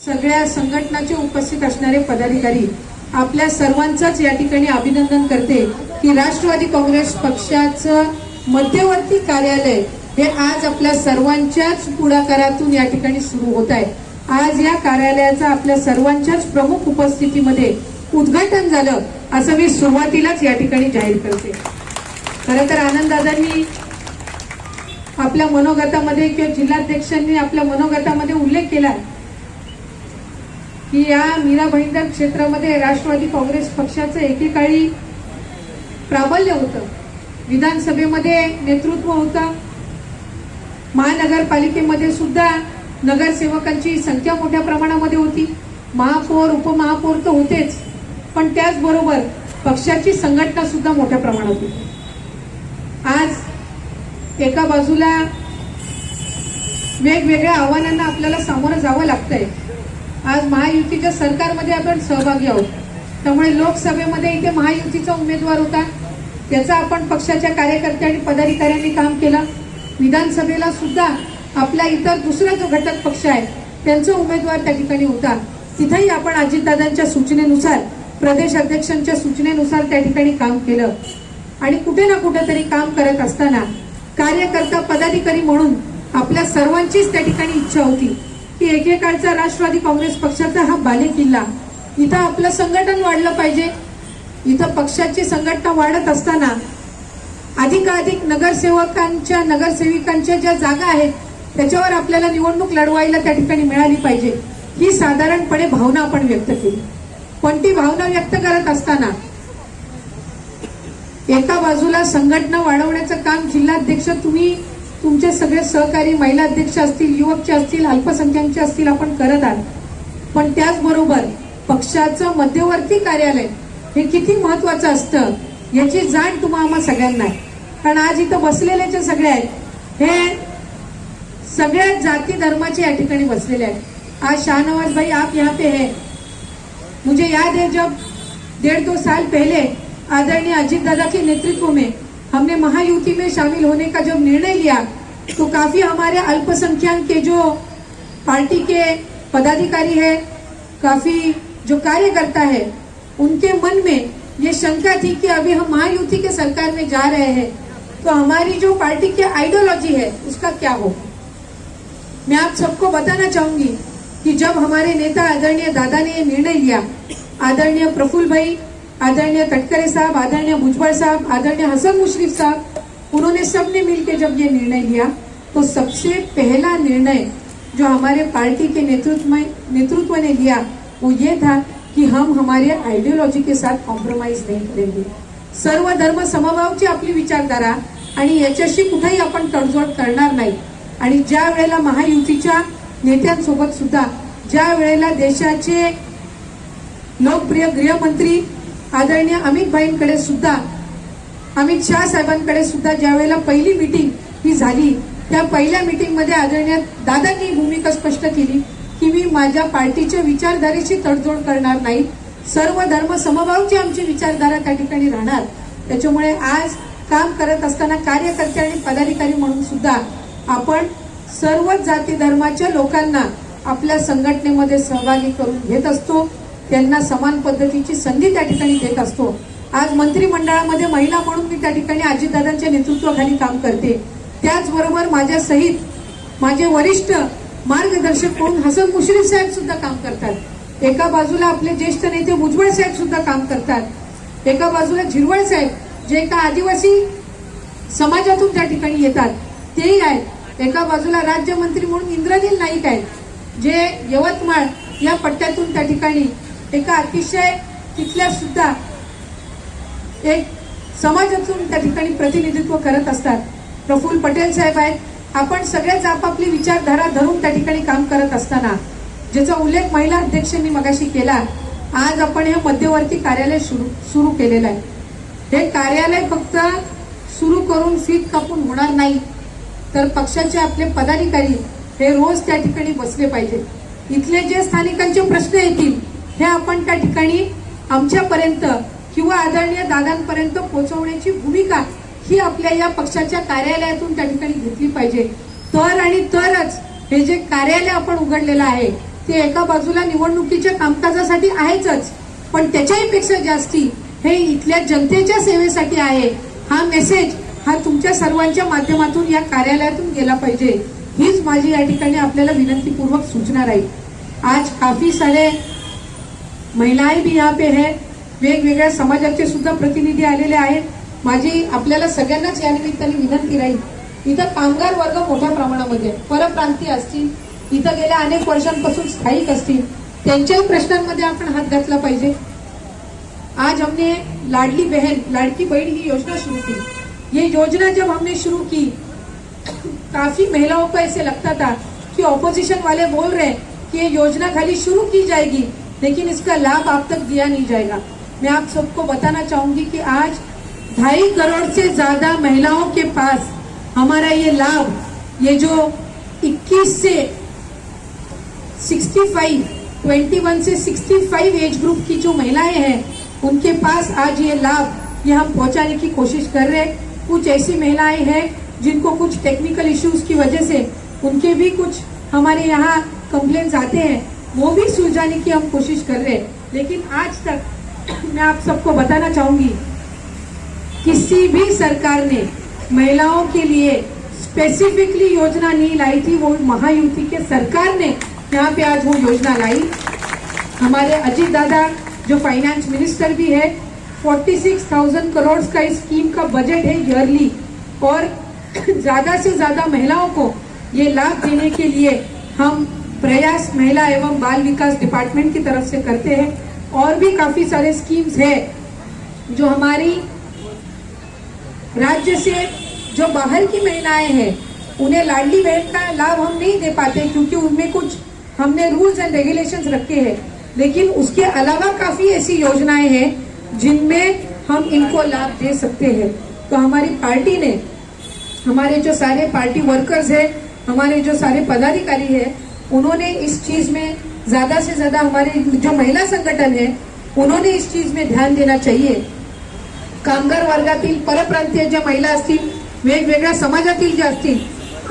सगळ्या संघटनाचे उपस्थित असणारे पदाधिकारी आपल्या सर्वांचंच या ठिकाणी अभिनंदन करते की राष्ट्रवादी काँग्रेस पक्षाचं मध्यवर्ती कार्यालय हे आज आपल्या सर्वांच्याच पुढाकारातून या ठिकाणी सुरू होत आहे। आज या कार्यालयाचा आपल्या सर्वांच्याच प्रमुख उपस्थितीमध्ये उद्घाटन झालं असं मी सुरुवातीलाच या ठिकाणी जाहीर करते। खरं तर आनंददादांनी आपल्या मनोगतामध्ये किंवा जिल्हाध्यक्षांनी आपल्या मनोगतामध्ये उल्लेख केला की या मीरा भाईंदर क्षेत्रामध्ये राष्ट्रवादी काँग्रेस पक्षाचं एकेकाळी प्राबल्य होतं, विधानसभेमध्ये नेतृत्व होतं, महानगरपालिकेमध्ये सुद्धा नगरसेवकांची संख्या मोठ्या प्रमाणामध्ये होती, महापौर उपमहापौर तर होतेच, पण त्याचबरोबर पक्षाची संघटना सुद्धा मोठ्या प्रमाणात होती। आज एका बाजूला वेगवेगळ्या आव्हानांना आपल्याला सामोरं जावं लागतंय। आज महायुतीच्या सरकारमध्ये आपण सहभागी आहोत, त्यामुळे लोकसभेमध्ये इथे महायुतीचा उमेदवार होता, त्याचा आपण पक्षाच्या कार्यकर्ते आणि पदाधिकाऱ्यांनी काम केलं। विधानसभेला सुद्धा आपला इतर दुसरा जो घटक पक्ष आहे त्यांचा उमेदवार त्या ठिकाणी होता, तिथेही आपण अजितदादांच्या सूचनेनुसार प्रदेश अध्यक्षांच्या सूचनेनुसार त्या ठिकाणी काम केलं। आणि कुठे ना कुठेतरी काम करत असताना कार्यकर्ता पदाधिकारी म्हणून आपल्या सर्वांचीच त्या ठिकाणी इच्छा होती की एकेकाळचा राष्ट्रवादी काँग्रेस पक्षाचा हा बालेकिल्ला, इथं आपलं संघटन वाढलं पाहिजे। इथं पक्षाची संघटना वाढत असताना अधिकाधिक नगरसेविकांच्या ज्या जागा आहेत त्याच्यावर आपल्याला निवडणूक लढवायला त्या ठिकाणी मिळाली पाहिजे, ही साधारणपणे भावना आपण व्यक्त केली। पण ती भावना व्यक्त करत असताना एका बाजूला संघटना वाढवण्याचं काम जिल्हाध्यक्ष तुम्ही, तुमचे सगळे सहकारी महिला अध्यक्ष असतील, युवकचे असतील, अल्पसंख्याकचे असतील, आपण करत आहात, पण त्याचबरोबर पक्षाचं मध्यवर्ती कार्यालय हे किती महत्वाचं असतं याची जाण तुम्हा सगळ्यांना आहे। कारण आज इथं बसलेले जे सगळे आहेत हे सगळ्या जाती धर्माचे या ठिकाणी बसलेले आहेत। आज शाहनवाज भाई आप यहाँ पे है, मुझे याद है जब 1.5-2 साल पहले आदरणीय अजीत दादा के नेतृत्व में हमने महायुति में शामिल होने का जब निर्णय लिया तो काफी हमारे अल्पसंख्यक के जो पार्टी के पदाधिकारी है, काफी जो कार्यकर्ता है, उनके मन में ये शंका थी कि अभी हम महायुति के सरकार में जा रहे हैं तो हमारी जो पार्टी की आइडियोलॉजी है उसका क्या हो। मैं आप सबको बताना चाहूंगी कि जब हमारे नेता आदरणीय दादा ने ये निर्णय लिया, आदरणीय प्रफुल्ल भाई, आदरणीय तटकरे साहब, आदरणीय भुजबल साहब, आदरणीय हसन मुशरफ साहब, उन्होंने सबने मिलकर जब ये निर्णय लिया तो सबसे पहला निर्णय जो हमारे पार्टी के नेतृत्व ने लिया वो ये था कि हम हमारे आइडियोलॉजी के साथ कॉम्प्रोमाइज नहीं करेंगे। सर्व धर्म समभावची आपली विचारधारा आणि याच्याशी कुठेही आपण तडजोड करणार नाही। आणि ज्या वेळेला महायुतीच्या नेत्यांसोबत सुद्धा, ज्या वेळेला देशाचे लोकप्रिय गृहमंत्री आदरणीय अमित भाईंकडे सुद्धा, अमित शाह साहेबांकडे सुद्धा ज्या वेळेला पहिली मीटिंग ही झाली, त्या पहिल्या मीटिंग मध्ये आदरणीय दादांनी भूमिका स्पष्ट केली की मी माझ्या पार्टीच्या विचारधारेची तडजोड करणार नाही, सर्व धर्म समभावची आमची विचारधारा त्या ठिकाणी राहणार। त्याच्यामुळे आज काम करत असताना कार्यकर्ते आणि पदाधिकारी म्हणून सुद्धा आपण सर्व जाती धर्माच्या लोकांना आपल्या संघटनेमध्ये सहभागी करून घेत असतो, त्यांना समान पद्धतीची संधी त्या ठिकाणी देत असतो। आज मंत्रिमंडळामध्ये महिला म्हणून मी त्या ठिकाणी अजितदादांच्या नेतृत्वाखाली काम करते, त्याचबरोबर माझ्या सहित माझे वरिष्ठ मार्गदर्शक म्हणून हसन मुशरफ साहेब सुद्धा काम करतात, एका बाजूला आपले ज्येष्ठ नेते भुजबळ साहेब सुद्धा काम करतात, एका बाजूला झिरवळ साहेब जे एका आदिवासी समाजातून त्या ठिकाणी येतात तेही आहेत, एका बाजूला राज्यमंत्री म्हणून इंद्रनील नाईक आहेत जे यवतमाळ या पट्ट्यातून त्या ठिकाणी एका अतिशय तिथल्या सुद्धा एक समाजातून त्या ठिकाणी प्रतिनिधित्व करत असतात, प्रफुल्ल पटेल साहेब आहेत। आपण सगळेच आपापली विचारधारा धरून त्या ठिकाणी काम करत असताना ज्याचा उल्लेख महिला अध्यक्षांनी मगाशी केला, आज आपण हे मध्यवर्ती कार्यालय सुरू केलेलं आहे। हे कार्यालय फक्त सुरू करून फीत कापून होणार नाही, तर पक्षाचे आपले पदाधिकारी हे रोज त्या ठिकाणी बसले पाहिजे। इथले जे स्थानिकांचे प्रश्न येतील हे आपण त्या ठिकाणी आमच्यापर्यंत किंवा आदरणीय दादांपर्यंत पोहोचवण्याची भूमिका ही आपल्या या पक्षाच्या कार्यालयातून त्या ठिकाणी घेतली पाहिजे। तर आणि तरच हे जे कार्यालय आपण उघडलेलं आहे ते एका बाजूला निवडणुकीच्या कामकाजासाठी आहेच, पण त्याच्याही पेक्षा जास्ती हे इथल्या जनतेच्या सेवेसाठी आहे. हा मेसेज हा तुमच्या सर्वांच्या माध्यमातून या कार्यालयातून गेला पाहिजे, हीच माझी या ठिकाणी आपल्याला विनंतीपूर्वक सूचना राहील. आज काफी सारे महिलाएं भी यहाँ पे है, वेगवेगळ्या समाजाचे सुद्धा प्रतिनिधी आलेले आहेत. माझी आपल्याला सगळ्यांनाच या निमित्ताने विनंती राहील, इथं कामगार वर्ग मोठ्या प्रमाणामध्ये परप्रांतीय असतील, इथं गेल्या अनेक वर्षांपासून स्थायिक असतील, त्यांच्याही प्रश्नांमध्ये आपण हात घातला पाहिजे. आज हमने लाडली बहन लाड़की बहन ही योजना शुरू की. ये योजना जब हमने शुरू की, काफी महिलाओं को ऐसे लगता था कि ऑपोजिशन वाले बोल रहे हैं कि ये योजना खाली शुरू की जाएगी लेकिन इसका लाभ आप तक दिया नहीं जाएगा. मैं आप सबको बताना चाहूंगी कि आज 2.5 करोड़ से ज्यादा महिलाओं के पास हमारा ये लाभ, ये जो 21 से 65, 21 से 65 एज ग्रुप की जो महिलाएं हैं उनके पास आज ये लाभ ये हम पहुंचाने की कोशिश कर रहे हैं. कुछ ऐसी महिलाएं हैं जिनको कुछ टेक्निकल इश्यूज की वजह से उनके भी कुछ हमारे यहाँ कंप्लेंट्स आते हैं, वो भी सुलझाने की हम कोशिश कर रहे हैं. लेकिन आज तक मैं आप सबको बताना चाहूंगी, किसी भी सरकार ने महिलाओं के लिए स्पेसिफिकली योजना नहीं लाई थी. वो महायुति के सरकार ने यहाँ पे आज वो योजना लाई. हमारे अजीत दादा जो फाइनेंस मिनिस्टर भी है, 46,000 करोड़ का इस स्कीम का बजट है ईयरली, और ज्यादा से ज्यादा महिलाओं को ये लाभ देने के लिए हम प्रयास महिला एवं बाल विकास डिपार्टमेंट की तरफ से करते हैं. और भी काफी सारे स्कीम्स है जो हमारी राज्य से जो बाहर की महिलाएं हैं उन्हें लाडली बहन का लाभ हम नहीं दे पाते क्योंकि उनमें कुछ हमने रूल्स एंड रेगुलेशंस रखे हैं. लेकिन उसके अलावा काफी ऐसी योजनाएं हैं जिनमें हम इनको लाभ दे सकते हैं. तो हमारी पार्टी ने, हमारे जो सारे पार्टी वर्कर्स हैं, हमारे जो सारे पदाधिकारी हैं, उन्होंने इस चीज में ज्यादा से ज्यादा, हमारे जो महिला संगठन है उन्होंने इस चीज में ध्यान देना चाहिए. कामगार वर्गातील परप्रांतीय ज्या महिला असतील, वेगवेगळ्या समाजातील ज्या असतील,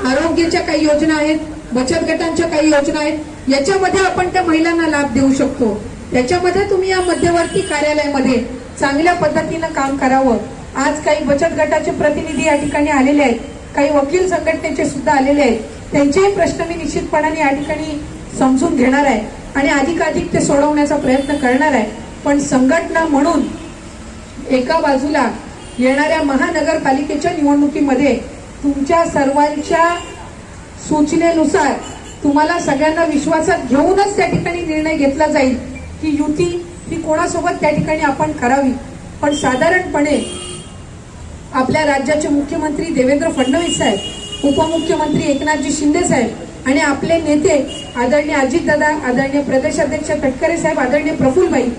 आरोग्याच्या काही योजना आहेत, बचत गटांच्या काही योजना आहेत, याच्यामध्ये आपण त्या महिलांना लाभ देऊ शकतो. त्याच्यामध्ये तुम्ही या मध्यवर्ती कार्यालयामध्ये चांगल्या पद्धतीनं काम करावं. आज काही बचत गटाचे प्रतिनिधी या ठिकाणी आलेले आहेत, काही वकील संघटनेचे सुद्धा आलेले आहेत. त्यांचेही प्रश्न मी निश्चितपणाने या ठिकाणी समजून घेणार आहे आणि अधिकाधिक ते सोडवण्याचा प्रयत्न करणार आहे. पण संघटना म्हणून एका बाजूला येणाऱ्या महानगरपालिकेच्या निवडणुकीमध्ये तुमच्या सर्वांच्या सूचनेनुसार तुम्हाला सगळ्यांना विश्वासात घेऊनच त्या ठिकाणी निर्णय घेतला जाईल की युती ही कोणासोबत त्या ठिकाणी आपण करावी. पण साधारणपणे आपल्या राज्याचे मुख्यमंत्री देवेंद्र फडणवीस साहेब, उपमुख्यमंत्री एकनाथजी शिंदे साहेब आणि आपले नेते आदरणीय अजितदादा, आदरणीय प्रदेशाध्यक्ष तटकरे साहेब, आदरणीय प्रफुल्लभाई